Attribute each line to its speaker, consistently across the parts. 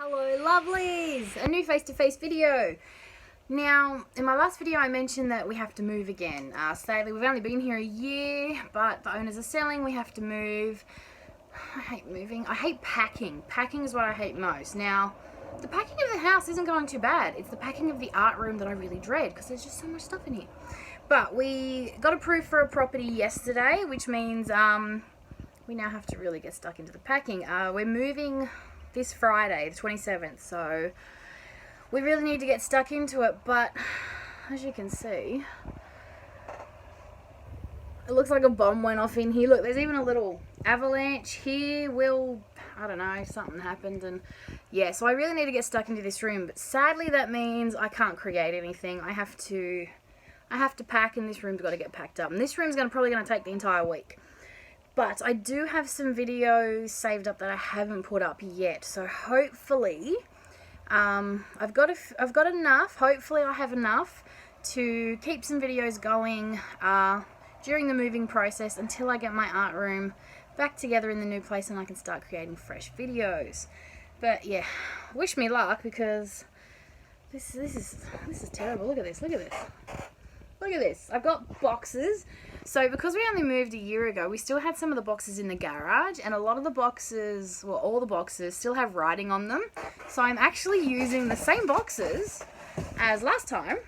Speaker 1: Hello lovelies! A new face-to-face video. Now, in my last video I mentioned that we have to move again. Sadly, we've only been here a year, but the owners are selling, we have to move. I hate moving. I hate packing. Packing is what I hate most. Now, the packing of the house isn't going too bad. It's the packing of the art room that I really dread because there's just so much stuff in here. But we got approved for a property yesterday, which means we now have to really get stuck into the packing. We're moving this Friday, the 27th, so we really need to get stuck into it, but as you can see, it looks like a bomb went off in here. Look, there's even a little avalanche here. I don't know, something happened, and yeah, so I really need to get stuck into this room, but sadly that means I can't create anything. I have to pack, and this room's got to get packed up, and this room's probably going to take the entire week. But I do have some videos saved up that I haven't put up yet, so hopefully I've got enough. Hopefully I have enough to keep some videos going during the moving process until I get my art room back together in the new place and I can start creating fresh videos. But yeah, wish me luck, because this is terrible. Look at this. Look at this. Look at this. I've got boxes. So because we only moved a year ago, we still had some of the boxes in the garage, and a lot of the boxes, well, all the boxes still have writing on them. So I'm actually using the same boxes as last time,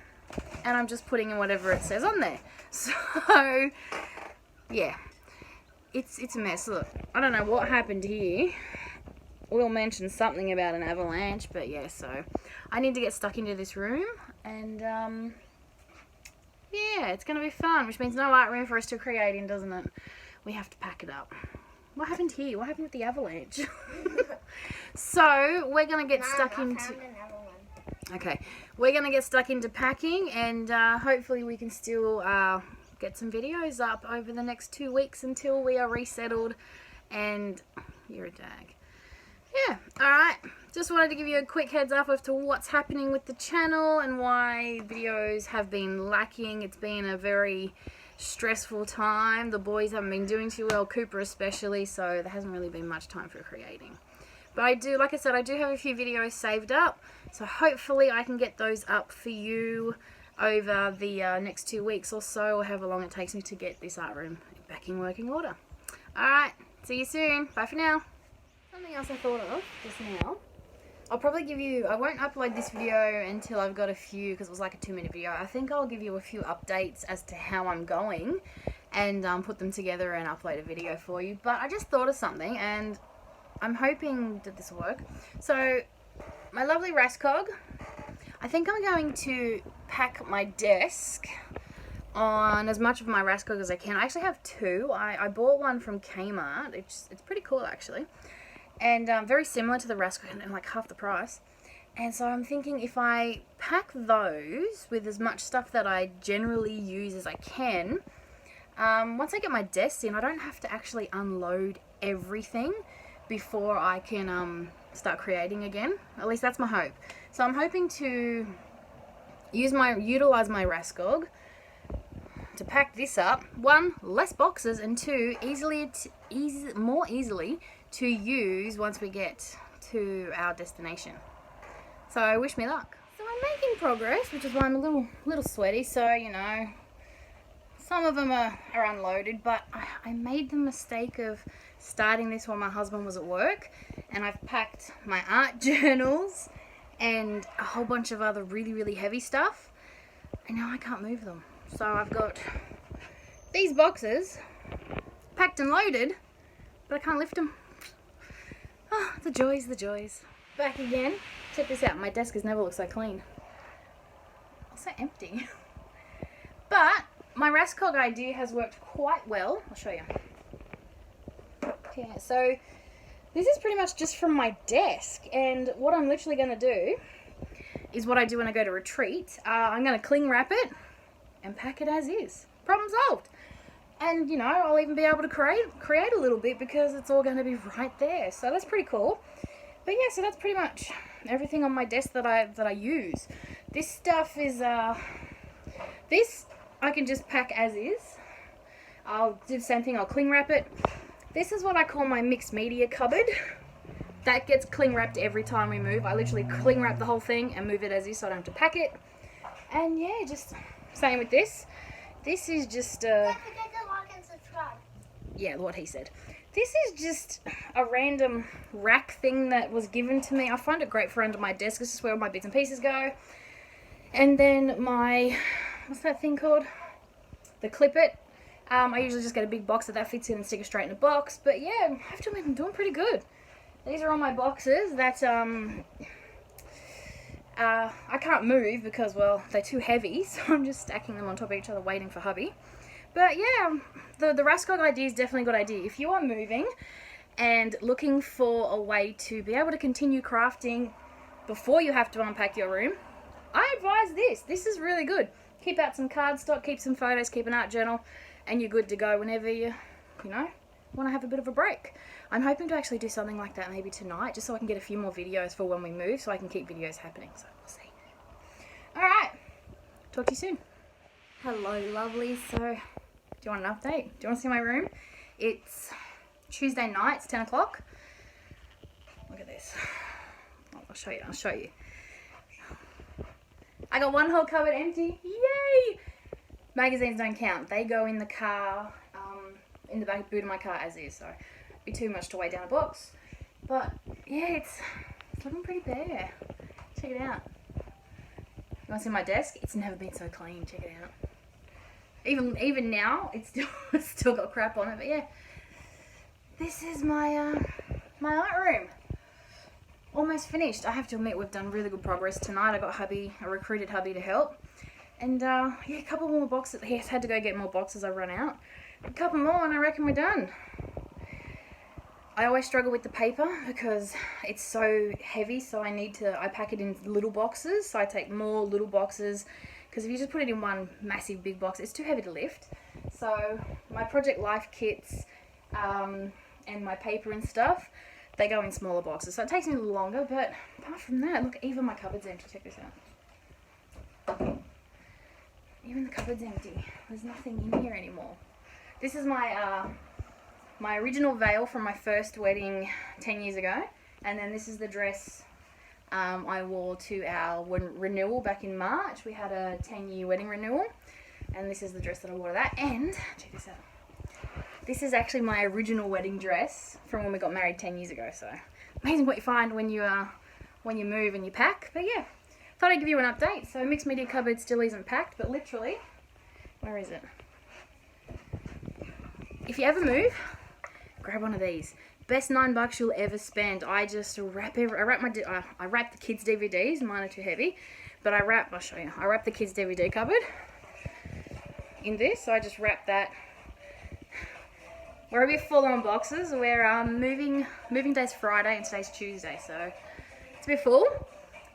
Speaker 1: and I'm just putting in whatever it says on there. So yeah, it's a mess. Look, I don't know what happened here. We'll mention something about an avalanche, but yeah, so I need to get stuck into this room, and yeah, it's going to be fun, which means no art room for us to create in, doesn't it? We have to pack it up. What happened here? What happened with the avalanche? So, we're going to get stuck into... Okay, we're going to get stuck into packing, and hopefully we can still get some videos up over the next 2 weeks until we are resettled, and you're a dag. Yeah, alright, just wanted to give you a quick heads up as to what's happening with the channel and why videos have been lacking. It's been a very stressful time. The boys haven't been doing too well, Cooper especially, so there hasn't really been much time for creating. But I do, like I said, I do have a few videos saved up, so hopefully I can get those up for you over the next 2 weeks or so, or however long it takes me to get this art room back in working order. Alright, see you soon. Bye for now. Something else I thought of just now. I'll probably give you, I won't upload this video until I've got a few, because it was like a 2-minute video. I think I'll give you a few updates as to how I'm going and put them together and upload a video for you. But I just thought of something, and I'm hoping that this will work. So, my lovely Raskog, I think I'm going to pack my desk on as much of my Raskog as I can. I actually have two. I bought one from Kmart. It's pretty cool actually. And very similar to the Raskog, and like half the price. And so I'm thinking if I pack those with as much stuff that I generally use as I can, once I get my desk in, I don't have to actually unload everything before I can start creating again. At least that's my hope. So I'm hoping to utilize my Raskog to pack this up. 1, less boxes, and 2, more easily to use once we get to our destination. So wish me luck. So I'm making progress, which is why I'm a little sweaty. So, you know, some of them are unloaded, but I made the mistake of starting this while my husband was at work, and I've packed my art journals and a whole bunch of other really heavy stuff, and now I can't move them. So I've got these boxes packed and loaded, but I can't lift them. Oh, the joys, the joys. Back again. Check this out. My desk has never looked so clean. It's so empty. But my Raskog idea has worked quite well. I'll show you. Okay, so this is pretty much just from my desk. And what I'm literally going to do is what I do when I go to retreat. I'm going to cling wrap it and pack it as is. Problem solved. And, you know, I'll even be able to create a little bit because it's all going to be right there. So that's pretty cool. But yeah, so that's pretty much everything on my desk that I use. This stuff is, this I can just pack as is. I'll do the same thing, I'll cling wrap it. This is what I call my mixed media cupboard. that gets cling wrapped every time we move. I literally cling wrap the whole thing and move it as is so I don't have to pack it. And yeah, just same with this. This is just
Speaker 2: Don't forget to like and subscribe.
Speaker 1: yeah, what he said. This is just a random rack thing that was given to me. I find it great for under my desk. This is where all my bits and pieces go. And then my, what's that thing called? The Clip It. I usually just get a big box that fits in and stick it straight in a box. But yeah, I have to admit I'm doing pretty good. These are all my boxes that I can't move because, well, they're too heavy. So I'm just stacking them on top of each other waiting for hubby. But yeah, the Raskog idea is definitely a good idea. If you are moving and looking for a way to be able to continue crafting before you have to unpack your room, I advise this. This is really good. Keep out some cardstock, keep some photos, keep an art journal, and you're good to go whenever you know, want to have a bit of a break. I'm hoping to actually do something like that maybe tonight, just so I can get a few more videos for when we move, so I can keep videos happening. So we'll see. Alright, talk to you soon. Hello, lovely. So, do you want an update? Do you want to see my room? It's Tuesday night, it's 10 o'clock. Look at this. I'll show you. I got one whole cupboard empty. Yay! Magazines don't count. They go in the car, in the back boot of my car as is, so it'd be too much to weigh down a box. But yeah, it's looking pretty bare. Check it out. You want to see my desk? It's never been so clean. Check it out. Even now, it's still got crap on it. But yeah, this is my my art room. Almost finished. I have to admit we've done really good progress tonight. I recruited hubby to help. And yeah, a couple more boxes. He had to go get more boxes. I run out. A couple more and I reckon we're done. I always struggle with the paper because it's so heavy, so I pack it in little boxes. So I take more little boxes because if you just put it in one massive big box, it's too heavy to lift. So my Project Life kits and my paper and stuff, they go in smaller boxes. So it takes me a little longer, but apart from that, look, even my cupboard's empty. Check this out. Even the cupboard's empty. There's nothing in here anymore. This is my my original veil from my first wedding 10 years ago. And then this is the dress I wore to our renewal back in March. We had a 10-year wedding renewal. And this is the dress that I wore to that. And, check this out. This is actually my original wedding dress from when we got married 10 years ago. So, amazing what you find when you move and you pack. But yeah, thought I'd give you an update. So, Mixed Media cupboard still isn't packed, but literally, where is it? If you ever move, grab one of these. Best $9 you'll ever spend. I just wrap I wrap the kids' DVDs. Mine are too heavy, but I'll show you. I wrap the kids' DVD cupboard in this. So I just wrap that. We're a bit full on boxes. We're moving day's Friday and today's Tuesday, so it's a bit full.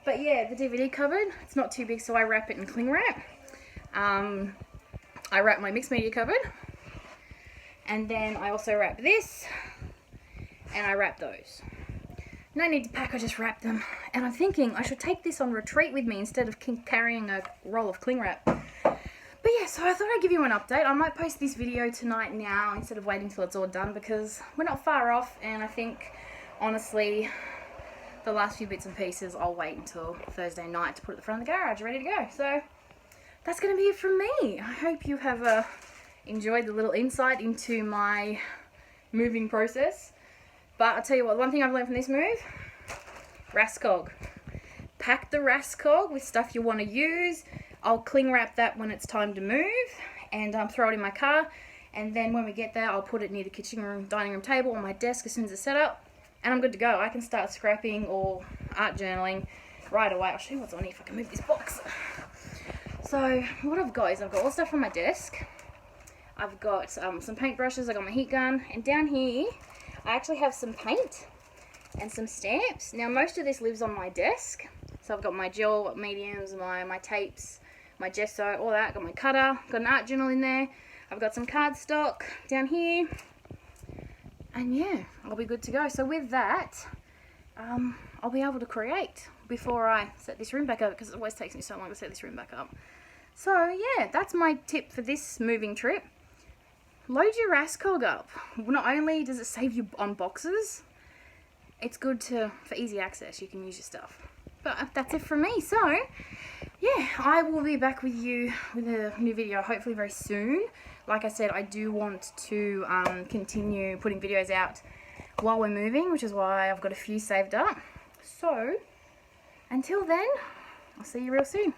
Speaker 1: But yeah, the DVD cupboard, it's not too big, so I wrap it in cling wrap. I wrap my Mixed Media cupboard. And then I also wrap this, and I wrap those. No need to pack, I just wrap them. And I'm thinking I should take this on retreat with me instead of carrying a roll of cling wrap. But yeah, so I thought I'd give you an update. I might post this video tonight now instead of waiting till it's all done because we're not far off, and I think, honestly, the last few bits and pieces I'll wait until Thursday night to put at the front of the garage ready to go. So that's going to be it from me. I hope you have enjoyed the little insight into my moving process. But I'll tell you what, one thing I've learned from this move, Raskog. Pack the Raskog with stuff you want to use. I'll cling wrap that when it's time to move and throw it in my car. And then when we get there, I'll put it near the kitchen room, dining room table on my desk as soon as it's set up. And I'm good to go. I can start scrapping or art journaling right away. I'll show you what's on here if I can move this box. So what I've got is I've got all the stuff on my desk. I've got some paintbrushes, I've got my heat gun, and down here I actually have some paint and some stamps. Now most of this lives on my desk, so I've got my gel mediums, my tapes, my gesso, all that. Got my cutter, got an art journal in there. I've got some cardstock down here, and yeah, I'll be good to go. So with that, I'll be able to create before I set this room back up, because it always takes me so long to set this room back up. So yeah, that's my tip for this moving trip. Load your Raskog up. Not only does it save you on boxes, it's good for easy access. You can use your stuff. But that's it from me. So, yeah, I will be back with you with a new video hopefully very soon. Like I said, I do want to continue putting videos out while we're moving, which is why I've got a few saved up. So, until then, I'll see you real soon.